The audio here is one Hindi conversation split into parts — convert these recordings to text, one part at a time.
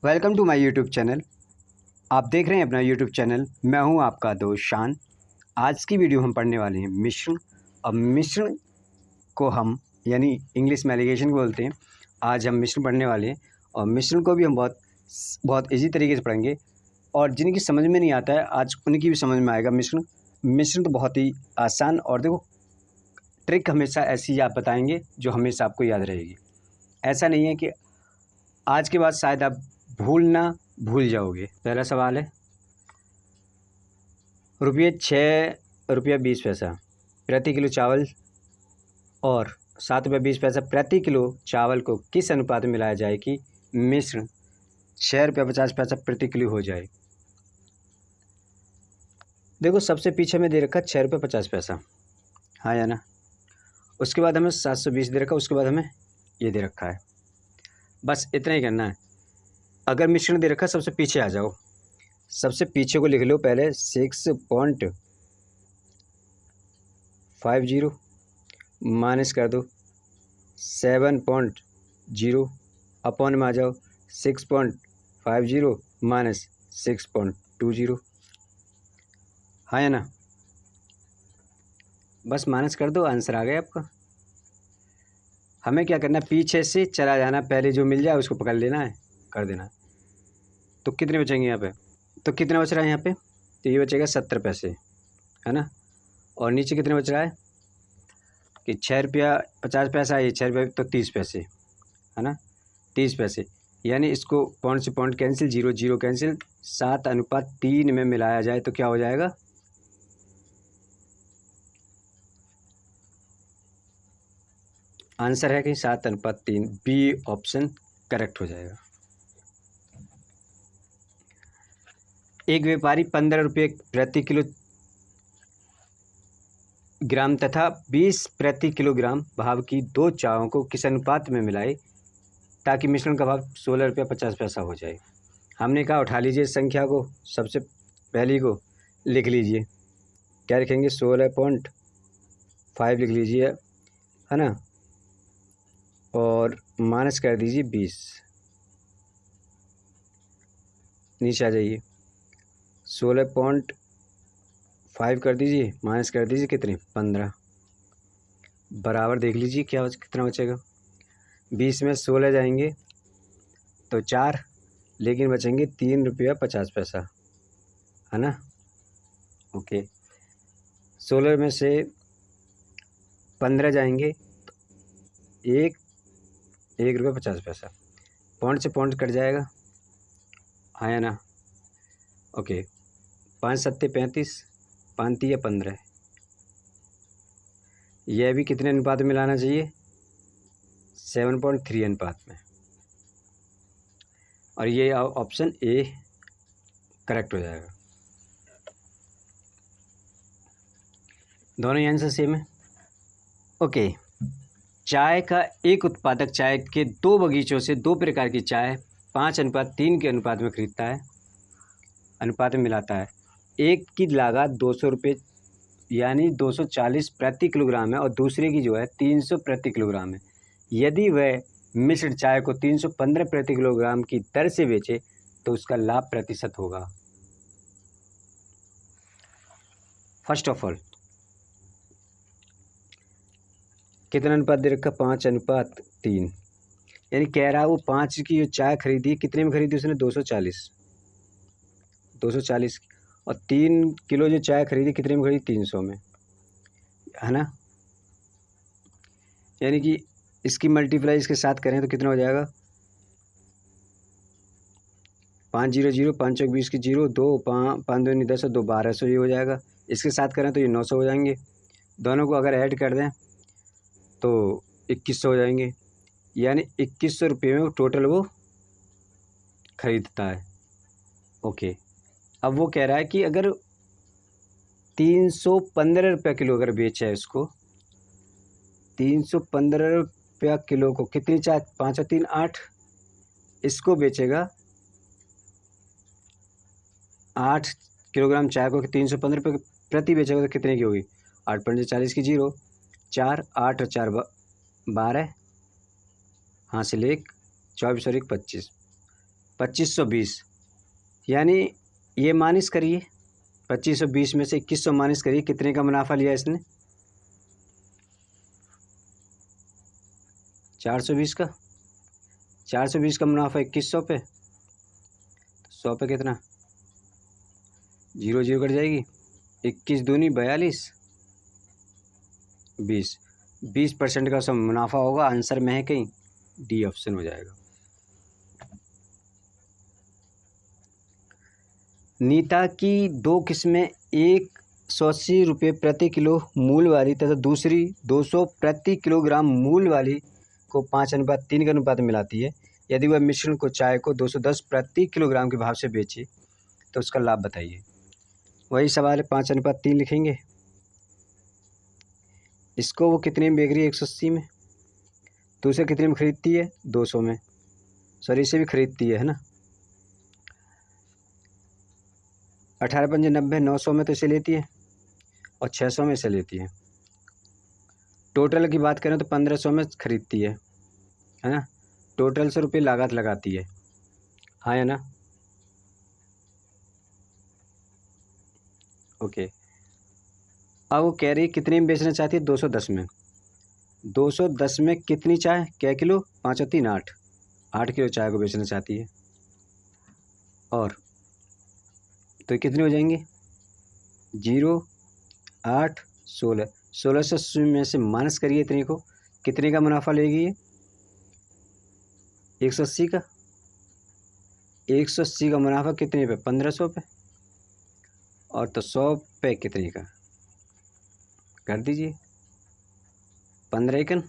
Welcome to my YouTube channel. आप देख रहे हैं अपना यूट्यूब चैनल। मैं हूं आपका दोस्त शान। आज की वीडियो हम पढ़ने वाले हैं मिश्रण। अब मिश्रण को हम यानी इंग्लिश में एलिगेशन बोलते हैं। आज हम मिश्रण पढ़ने वाले हैं और मिश्रण को भी हम बहुत इजी तरीके से पढ़ेंगे और जिनकी समझ में नहीं आता है आज उनकी भी समझ में आएगा। मिश्रण तो बहुत ही आसान और देखो ट्रिक हमेशा ऐसी आप बताएंगे जो हमेशा आपको याद रहेगी। ऐसा नहीं है कि आज के बाद शायद आप भूल जाओगे। पहला सवाल है, ₹6.20 प्रति किलो चावल और ₹7.20 प्रति किलो चावल को किस अनुपात में मिलाया जाए कि मिश्रण ₹6.50 प्रति किलो हो जाए। देखो सबसे पीछे में दे रखा ₹6.50, हाँ या ना। उसके बाद हमें 720 दे रखा, उसके बाद हमें ये दे रखा है। बस इतना ही करना है। अगर मिश्रण दे रखा सबसे पीछे आ जाओ, सबसे पीछे को लिख लो पहले 6.50 माइनस कर दो 7.0 अपॉन में आ जाओ 6.50 माइनस 6.20, हाँ या ना। बस माइनस कर दो, आंसर आ गया आपका। हमें क्या करना है, पीछे से चला जाना, पहले जो मिल जाए उसको पकड़ लेना है, कर देना है। तो कितने बचेंगे यहाँ पे, तो कितना बच रहा है यहाँ पे, तो ये बचेगा 70 पैसे, है ना। और नीचे कितने बच रहा है कि ₹6.50, ये ₹6 तो 30 पैसे, है ना, 30 पैसे। यानी इसको पॉइंट से पॉइंट कैंसिल, 0 0 कैंसिल, 7:3 में मिलाया जाए तो क्या हो जाएगा, आंसर है कि 7:3। बी ऑप्शन करेक्ट हो जाएगा। एक व्यापारी ₹15 प्रति किलो ग्राम तथा 20 प्रति किलोग्राम भाव की दो चायों को किस अनुपात में मिलाए ताकि मिश्रण का भाव ₹16.50 हो जाए। हमने कहा उठा लीजिए संख्या को, सबसे पहली को लिख लीजिए, क्या लिखेंगे 16.5 लिख लीजिए, है ना, और माइनस कर दीजिए 20, नीचे आ जाइए 16.5 कर दीजिए, माइनस कर दीजिए कितने 15, बराबर देख लीजिए क्या कितना बचेगा। 20 में 16 जाएंगे तो 4, लेकिन बचेंगे ₹3.50, है ना। ओके, 16 में से 15 जाएंगे तो ₹1.50, पॉइंट से पॉइंट कट जाएगा, हाँ या ना। ओके, 5 सत्ते 35, 5 तिया 15, यह भी कितने अनुपात में मिलाना चाहिए, 7.3 अनुपात में, और ये ऑप्शन ए करेक्ट हो जाएगा। दोनों ही आंसर सेम है। ओके, चाय का एक उत्पादक चाय के 2 बगीचों से 2 प्रकार की चाय 5:3 के अनुपात में खरीदता है, अनुपात में मिलाता है। एक की लागत ₹200 यानी 240 प्रति किलोग्राम है और दूसरे की जो है 300 प्रति किलोग्राम है। यदि वह मिश्र चाय को 315 प्रति किलोग्राम की दर से बेचे तो उसका लाभ प्रतिशत होगा। फर्स्ट ऑफ ऑल कितना अनुपात दे रखा, 5:3, यानी कह रहा है वो 5 की जो चाय खरीदी कितने में खरीदी उसने, 240, और 3 किलो जो चाय खरीदी कितने में खरीदी, 300 में, है ना। यानी कि इसकी मल्टीप्लाई इसके साथ करें तो कितना हो जाएगा, 5 0 0, 5 चौक 20 की 0, 2 5 2 10 2 1200 ये हो जाएगा। इसके साथ करें तो ये 900 हो जाएंगे। दोनों को अगर ऐड कर दें तो 2100 हो जाएंगे, यानी 2100 रुपये में टोटल वो खरीदता है। ओके, अब वो कह रहा है कि अगर 315 रुपये किलो अगर बेचा है इसको, 315 रुपया किलो को कितनी चाय, 5 और 3 8, इसको बेचेगा 8 किलोग्राम चाय को 315 रुपये प्रति बेचेगा तो कितने की होगी, 8 पंजे 40 की 0, 4 8 और 4 12, हाँ से 1, 24 और 1 25, 2520, यानी ये माइनस करिए 2520 में से 2100 माइनस करिए, कितने का मुनाफा लिया इसने? 420 का। 420 का मुनाफा 2100 पे, 100 पे कितना? 0 0 कट जाएगी, 21 दूनी 42, 20% का उसका मुनाफा होगा। आंसर में है कहीं डी ऑप्शन हो जाएगा। नीता की 2 किस्में, एक 180 रुपये प्रति किलो मूल वाली तथा दूसरी 200 प्रति किलोग्राम मूल वाली को 5:3 के अनुपात में मिलाती है। यदि वह मिश्रण को चाय को 210 प्रति किलोग्राम के भाव से बेचे तो उसका लाभ बताइए। वही सवाल है, 5:3 लिखेंगे। इसको वो कितने में बेच रही है? 180 में। दूसरे कितने में खरीदती है? 200 में। सॉरी, इसे भी खरीदती है ना। 18 पंजे 90, 900 में तो इसे लेती है और 600 में इसे लेती है। टोटल की बात करें तो 1500 में खरीदती है ना। टोटल 100 रुपये लागत लगाती है, हाँ या ना? ओके। अब वो कह रही कितने में बेचना चाहती है? 210 में। 210 में कितनी चाय? क्या किलो? 5 और 3 8, 8 किलो चाय को बेचना चाहती है। और तो कितने हो जाएंगे? 0 8 16, 1600 में से माइनस करिए इतने को, कितने का मुनाफा लेगी ये? 180 का। 180 का मुनाफा कितने पे? 1500 पे। और तो 100 पे कितने का कर दीजिए? 15 एकन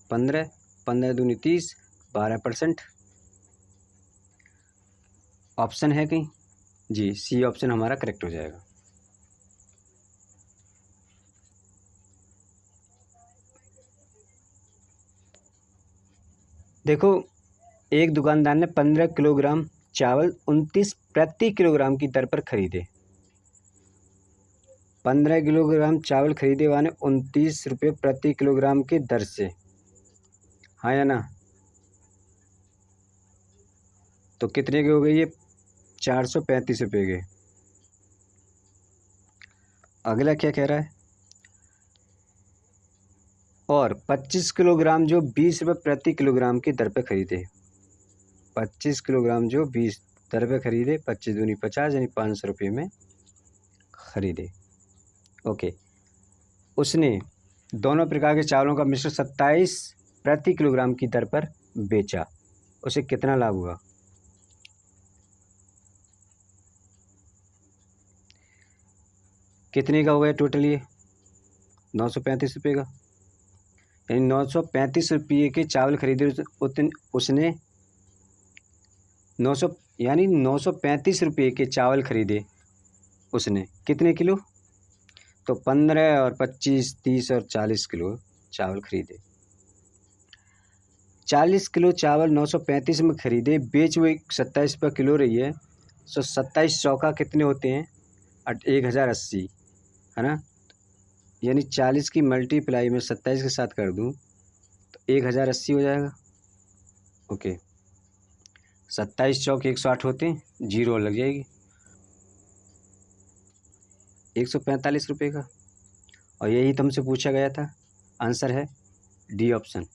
15, 15 दूनी 30, 12%। ऑप्शन है कहीं? जी, सी ऑप्शन हमारा करेक्ट हो जाएगा। देखो, एक दुकानदार ने 15 किलोग्राम चावल 29 प्रति किलोग्राम की दर पर खरीदे। 15 किलोग्राम चावल खरीदे वाले 29 रुपये प्रति किलोग्राम की दर से, हाँ या ना? तो कितने के हो गए ये? 435 रुपये के। अगला क्या कह रहा है? और 25 किलोग्राम जो 20 रुपये प्रति किलोग्राम की दर पे खरीदे। 25 किलोग्राम जो 20 दर पे खरीदे, 25 दूनी 50, यानी 500 रुपये में खरीदे। ओके। उसने दोनों प्रकार के चावलों का मिश्रण 27 प्रति किलोग्राम की दर पर बेचा, उसे कितना लाभ हुआ? कितने का हो गया टोटल ये? 935 रुपये का। यानी 935 रुपये के चावल खरीदे उसने 935 रुपये के चावल खरीदे उसने। कितने किलो? तो 15 और 25, 30 और 40 किलो चावल खरीदे। 40 किलो चावल 935 में खरीदे, बेच वो 27 रुपये किलो रही है। सो 27 चौका कितने होते हैं? 1080, है ना। यानी 40 की मल्टीप्लाई में 27 के साथ कर दूं तो 1080 हो जाएगा। ओके। 27 चौक 108 होते हैं, 0 लग जाएगी। 145 रुपये का। और यही तुमसे पूछा गया था। आंसर है डी ऑप्शन।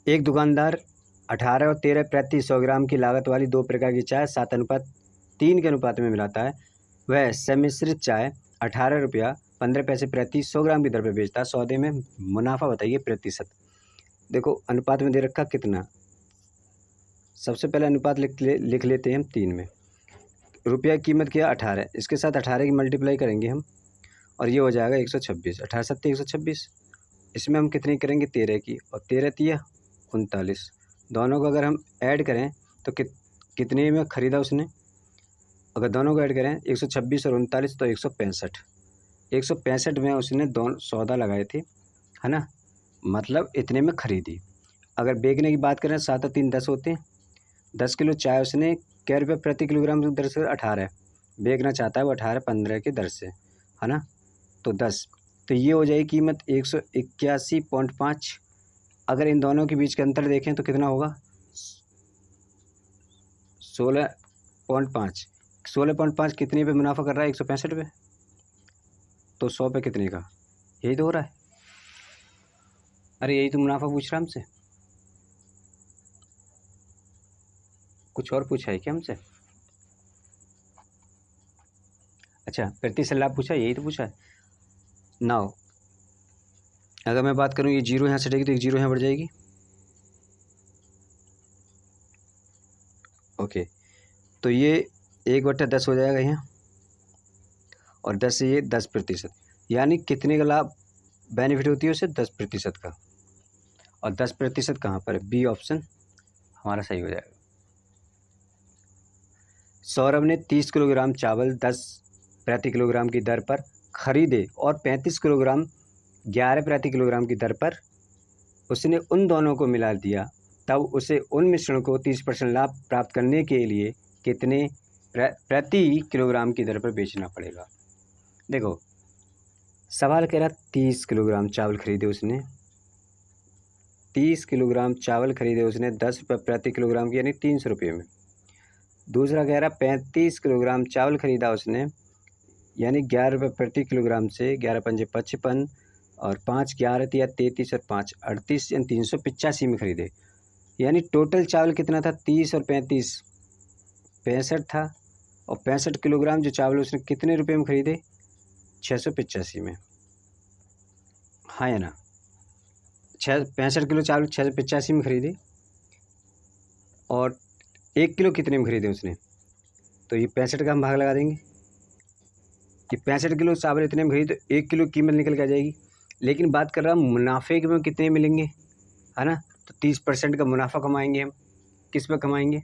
एक दुकानदार 18 और 13 प्रति 100 ग्राम की लागत वाली 2 प्रकार की चाय 7:3 के अनुपात में मिलाता है। वह सम्मिश्रित चाय 18 रुपया 15 पैसे प्रति 100 ग्राम की दर पर बेचता है। सौदे में मुनाफा बताइए प्रतिशत। देखो, अनुपात में दे रखा कितना। सबसे पहले अनुपात लिख लेते हैं हम 3 में। रुपया की कीमत क्या? 18, इसके साथ 18 की मल्टीप्लाई करेंगे हम और ये हो जाएगा 126। 18 सत्ते 126। इसमें हम कितनी करेंगे? 13 की, और 13 तिया 39। दोनों को अगर हम ऐड करें तो कितने में ख़रीदा उसने? अगर दोनों को ऐड करें 126 और 39 तो 165। 165 में उसने दोनों सौदा लगाए थे, है ना। मतलब इतने में ख़रीदी। अगर बेचने की बात करें 7 और 3 10 होते हैं। 10 किलो चाय उसने क्या रुपये प्रति किलोग्राम की दर से? 18। बेचना चाहता है वो 18 15 की दर से, है ना। तो 10, तो ये हो जाएगी कीमत 181.5 अगर इन दोनों के बीच का अंतर देखें तो कितना होगा, 16.5। 16.5 कितने पे मुनाफा कर रहा है, 165 पे। तो 100 पे कितने का, यही तो हो रहा है। अरे यही तो मुनाफा पूछ रहा हमसे, कुछ और पूछा है क्या हमसे? अच्छा, प्रतिशत लाभ पूछा है, यही तो पूछा है। नाउ अगर मैं बात करूँ, ये जीरो यहाँ से हटेगी तो एक जीरो यहाँ बढ़ जाएगी। ओके, तो ये 1/10 हो जाएगा यहाँ, और 10 से ये 10%, यानी कितने का लाभ बेनिफिट होती है उसे, 10% का। और 10% कहाँ पर है, बी ऑप्शन हमारा सही हो जाएगा। सौरभ ने 30 किलोग्राम चावल 10 प्रति किलोग्राम की दर पर खरीदे और 35 किलोग्राम 11 प्रति किलोग्राम की दर पर उसने उन दोनों को मिला दिया, तब उसे उन मिश्रण को 30% लाभ प्राप्त करने के लिए कितने प्रति किलोग्राम की दर पर बेचना पड़ेगा। देखो सवाल कह रहा 30 किलोग्राम चावल खरीदे उसने, 30 किलोग्राम चावल खरीदे उसने 10 रुपये प्रति किलोग्राम की, यानी 300 रुपये में। दूसरा कह रहा 35 किलोग्राम चावल खरीदा उसने, यानी 11 रुपये प्रति किलोग्राम से, 11 पंजे 55 और 5 11 या 33 और 5 38, यानी 385 में खरीदे। यानी टोटल चावल कितना था, 30 और 35 65 था, और 65 किलोग्राम जो चावल उसने कितने रुपए में खरीदे, 685 में। हाँ या ना, 65 किलो चावल 685 में खरीदे, और 1 किलो कितने में खरीदे उसने, तो ये 65 का हम भाग लगा देंगे कि 65 किलो चावल इतने में खरीदे तो 1 किलो कीमत निकल के आ जाएगी। लेकिन बात कर रहा हूँ मुनाफे के में कितने मिलेंगे, है ना, तो 30% का मुनाफा कमाएंगे हम। किस पे कमाएंगे,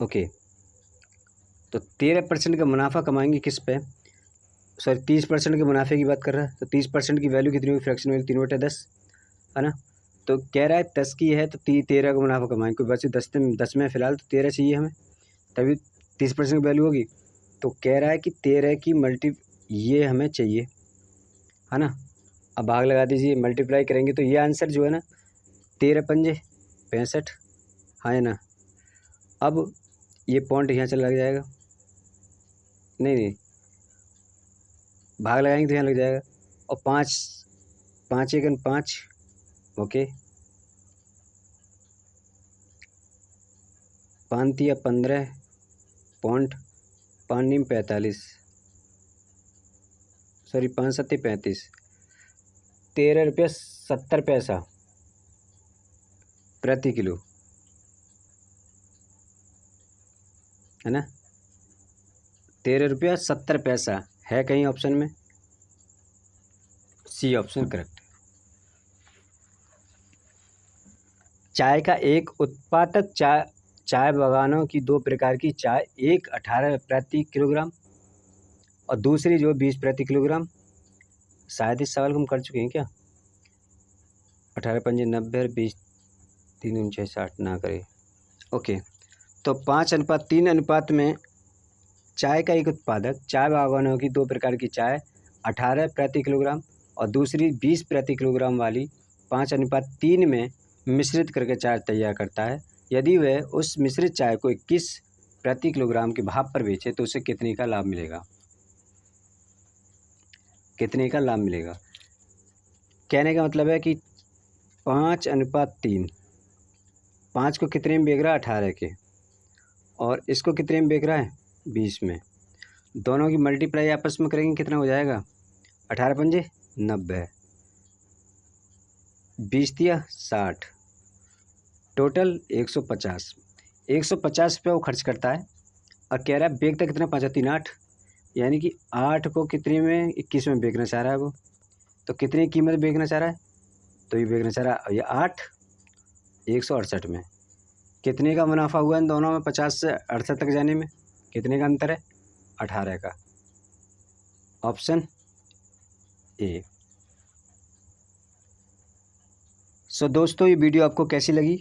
ओके, तो 13% का मुनाफा कमाएंगे किस पे, सॉरी 30% के मुनाफे की बात कर रहा है, तो 30% की वैल्यू कितनी हुई, फ्रैक्शन वैल्यू 3/10, है ना। तो कह रहा है 10 की है तो 13 का मुनाफा कमाएंगे, कोई बचे 10 में फ़िलहाल, तो 13 चाहिए हमें, तभी 30% की वैल्यू होगी। तो कह रहा है कि 13 की मल्टी ये हमें चाहिए, है ना। अब भाग लगा दीजिए, मल्टीप्लाई करेंगे तो ये आंसर जो है ना 13 पंजे 65, हाँ है ना। अब ये पॉइंट यहाँ चला लग जाएगा, नहीं भाग लगाएंगे तो यहाँ लग जाएगा, और 5 5 1 5, ओके, 5 या 15 पॉइंट 5 नीम 45, सॉरी 5 7 35, 13 रुपया 70 पैसा प्रति किलो, है ना। 13 रुपया 70 पैसा है कहीं ऑप्शन में, सी ऑप्शन करेक्ट। चाय का एक उत्पादक चाय बागानों की 2 प्रकार की चाय, एक 18 प्रति किलोग्राम और दूसरी जो 20 प्रति किलोग्राम। शायद इस सवाल को हम कर चुके हैं क्या, 18 पंजे 90 और 20 3 6 60 ना करें, ओके। तो 5:3 अनुपात में चाय का एक उत्पादक चाय बागानों की 2 प्रकार की चाय 18 प्रति किलोग्राम और दूसरी 20 प्रति किलोग्राम वाली 5:3 में मिश्रित करके चाय तैयार करता है। यदि वह उस मिश्रित चाय को 21 प्रति किलोग्राम के भाव पर बेचे तो उसे कितने का लाभ मिलेगा, कितने का लाभ मिलेगा। कहने का मतलब है कि 5:3, 5 को कितने में बेच रहा है, 18 के, और इसको कितने में बेच रहा है, 20 में। दोनों की मल्टीप्लाई आपस में करेंगे कितना हो जाएगा, 18 पंजे 90, 20 दिया 60, टोटल 150। 150 रुपये वो खर्च करता है, और कह रहा है बेचता कितना, 5×3 8, यानी कि 8 को कितने में, 21 में बेचना चाह रहा है वो। तो कितनी कीमत बेचना चाह रहा है, तो ये बेचना चाह रहा है, ये 8 168 में। कितने का मुनाफा हुआ इन दोनों में, 50 से 68 तक जाने में कितने का अंतर है, 18 का, ऑप्शन ए। सो दोस्तों, ये वीडियो आपको कैसी लगी